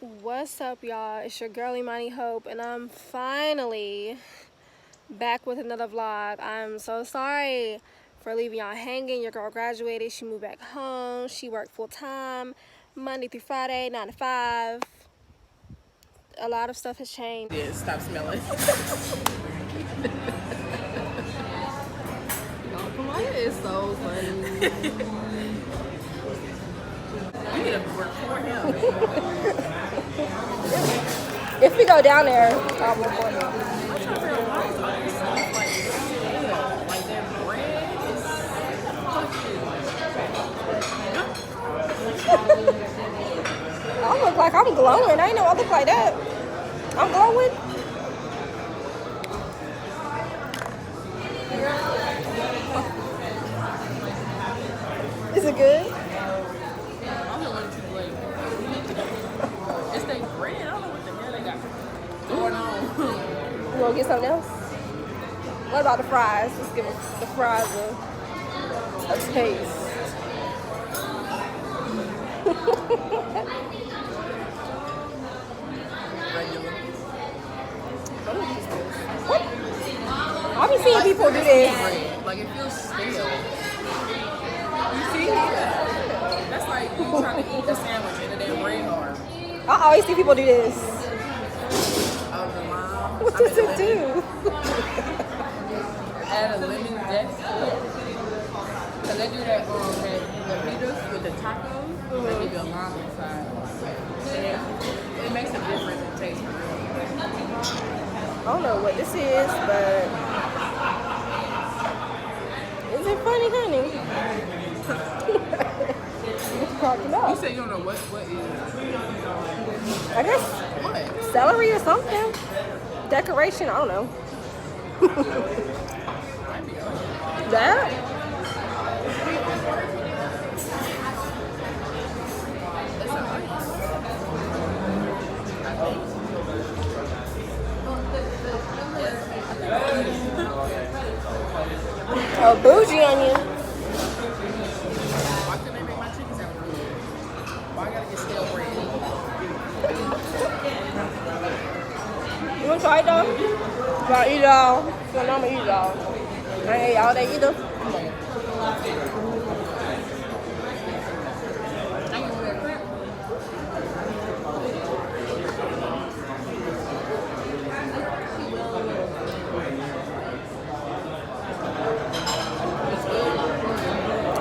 What's up, y'all? It's your girl Imani Hope, and I'm finally back with another vlog. I'm so sorry for leaving y'all hanging. Your girl graduated. She moved back home. She worked full-time Monday through Friday, 9 to 5. A lot of stuff has changed. Yeah, stop smelling. Kamaya is so funny. You need to record him. If we go down there, I'll record him. I'm trying to figure out why it's always smells like stale. Like that bread is I look like I'm glowing. I didn't know I look like that. I'm glowing. Is it good? I'm a little too late. It's their bread. I don't know what the hell they got going on. You want to get something else? What about the fries? Let's give the fries a taste. What? I've been seeing people do this. Bread. Like it feels stale. You see? Yeah. That's like you trying to eat a sandwich and then bread hard. I always see people do this. Oh, the mom. What does it do? Add a lemon zest to it. Cause they do that the burritos with the tacos. They give you a lime inside. And it makes a difference in taste for real. I don't know what this is, but is it funny, honey? It's cracking You up. say you don't know what is. I guess What? celery or something. Decoration, I don't know. Might be onion. That? It's an onion. I think. A bougie onion. Why couldn't they make my chicken sandwich? Why I gotta get stale bread? You want to try it though? You want to eat it all? Well, I'm going to eat it all. I ain't ate all day either. I can do that crap.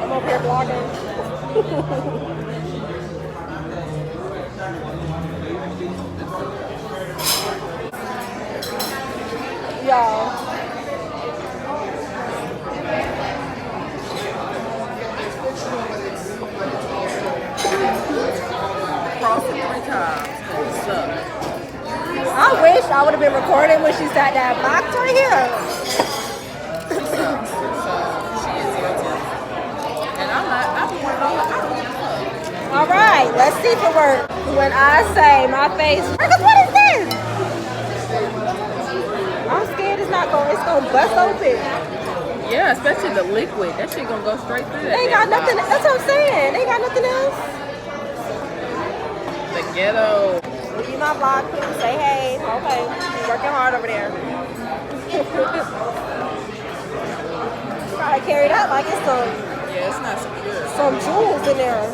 I'm over here vlogging. Y'all. Cross it 3 times. It sucks. I wish I would have been recording when she sat that box right here. She sucks. So she is guilty. And I'm not. I don't give a fuck. All right, let's see if it works. When I say my face, Marcus, what is this? I'm scared it's not going. It's gonna bust open. Yeah, especially the liquid. That shit gonna go straight through that. They ain't got damn nothing. box. That's what I'm saying. They ain't got nothing else. The ghetto. Will you my vlog? Please say hey. Okay, you working hard over there. Gotta carry it up like it's Yeah, it's not so good. some jewels in there.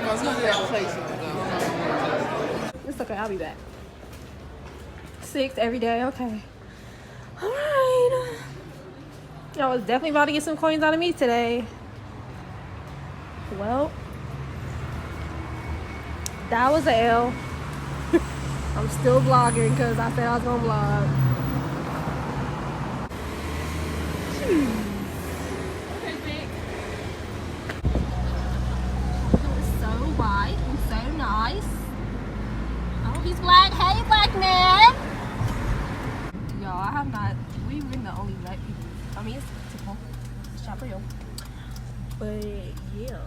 I was gonna do that place with the It's okay. I'll be back. 6 every day. Okay. All right. Y'all was definitely about to get some coins out of me today. Well, that was a L. I'm still vlogging because I said I was gonna vlog. He's so white and so nice. Oh, he's black. Hey, black man. Y'all, I have not. We've been the only black people. I mean, it's typical. It's Chaparral. But yeah.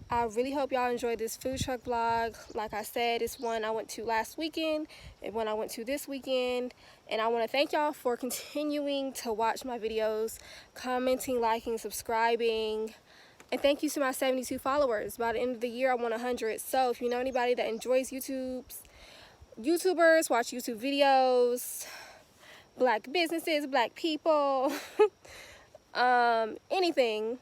I really hope y'all enjoyed this food truck vlog. Like I said, it's one I went to last weekend and one I went to this weekend. And I want to thank y'all for continuing to watch my videos, commenting, liking, subscribing. And thank you to my 72 followers. By the end of the year, I want 100. So if you know anybody that enjoys YouTubers, watch YouTube videos, black businesses, black people, anything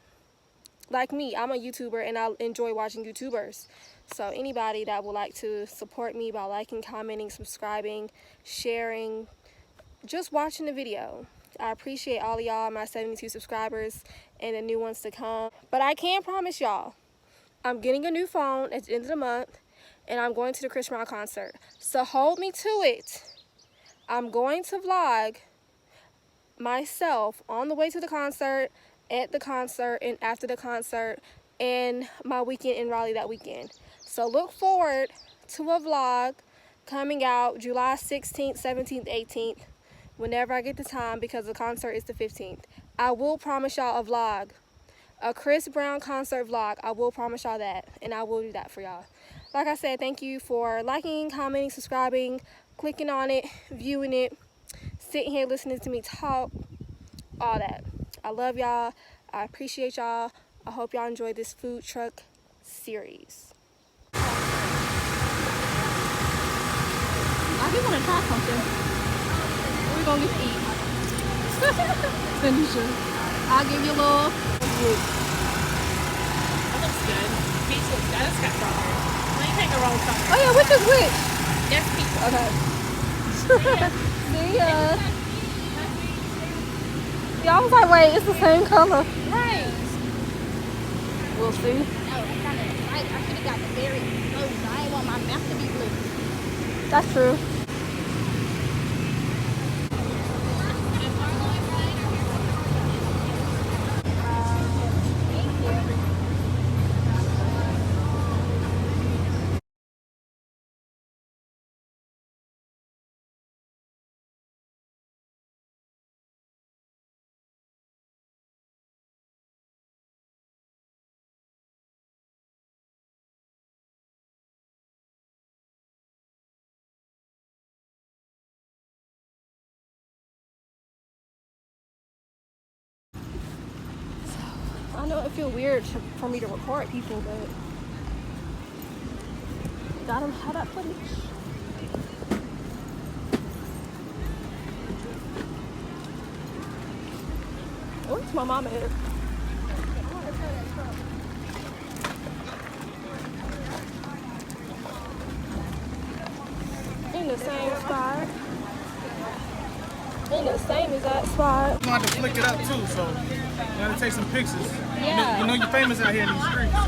like me, I'm a YouTuber and I enjoy watching YouTubers. So anybody that would like to support me by liking, commenting, subscribing, sharing, just watching the video. I appreciate all of y'all, my 72 subscribers and the new ones to come. But I can promise y'all, I'm getting a new phone at the end of the month and I'm going to the Chris Brown concert. So hold me to it. I'm going to vlog myself on the way to the concert, at the concert, and after the concert, and my weekend in Raleigh that weekend. So look forward to a vlog coming out July 16th, 17th, 18th, whenever I get the time, because the concert is the 15th. I will promise y'all a vlog, a Chris Brown concert vlog. I will promise y'all that, and I will do that for y'all. Like I said, thank you for liking, commenting, subscribing, clicking on it, viewing it, sitting here listening to me talk, all that. I love y'all. I appreciate y'all. I hope y'all enjoy this food truck series. I do want to try something. What we gonna get to eat? Tanisha, I'll give you a little. That looks good. Peach looks good. That's got strawberry. Well, you can't go wrong with strawberry. Oh yeah, which is which? That's peach. Okay. See ya. Yeah, I was like, wait, it's the same color. Right. We'll see. No, I should have got the berry blue. I ain't want my mouth to be blue. That's true. I know it feels weird for me to record people, but gotta have that footage. Where's my mama at? In the same spot. In the same exact spot. You want to flick it up too, so you gotta take some pictures. Yeah. You know you're famous out here in these streets. So.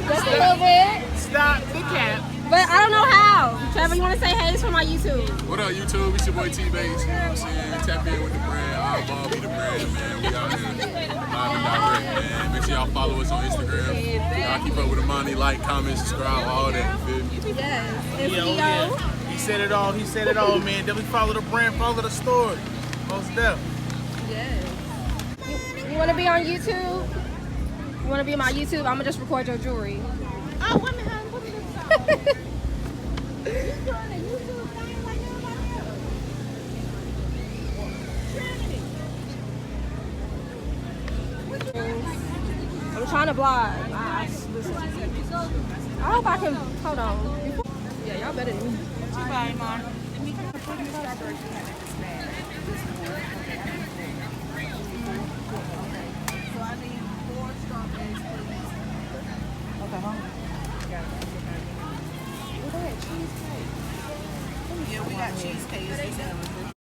Just a little bit. Stop the cap. But I don't know how. Trevor, you want to say hey? It's for my YouTube. What up, YouTube? It's your boy T-Bates, you know what I'm saying? Tap in with the brand, Eyeball be the brand, man. We out here live and direct, man. Make sure y'all follow us on Instagram. Y'all keep up with the money, like, comment, subscribe, all that, you feel me? Yes. And Yeah, CEO. yeah. He said it all. He said it all, man. Then we follow the brand, follow the story. Most definitely. Yes. You want to be on YouTube? You want to be on my YouTube? I'm going to just record your jewelry. Oh, what the hell? What is this song? You doing a YouTube thing like everybody else? Trinity. I'm trying to vlog. Listen. I hope I can. Hold on. Yeah, y'all better than me. Bye, Mom. Yeah, we got cheesecake.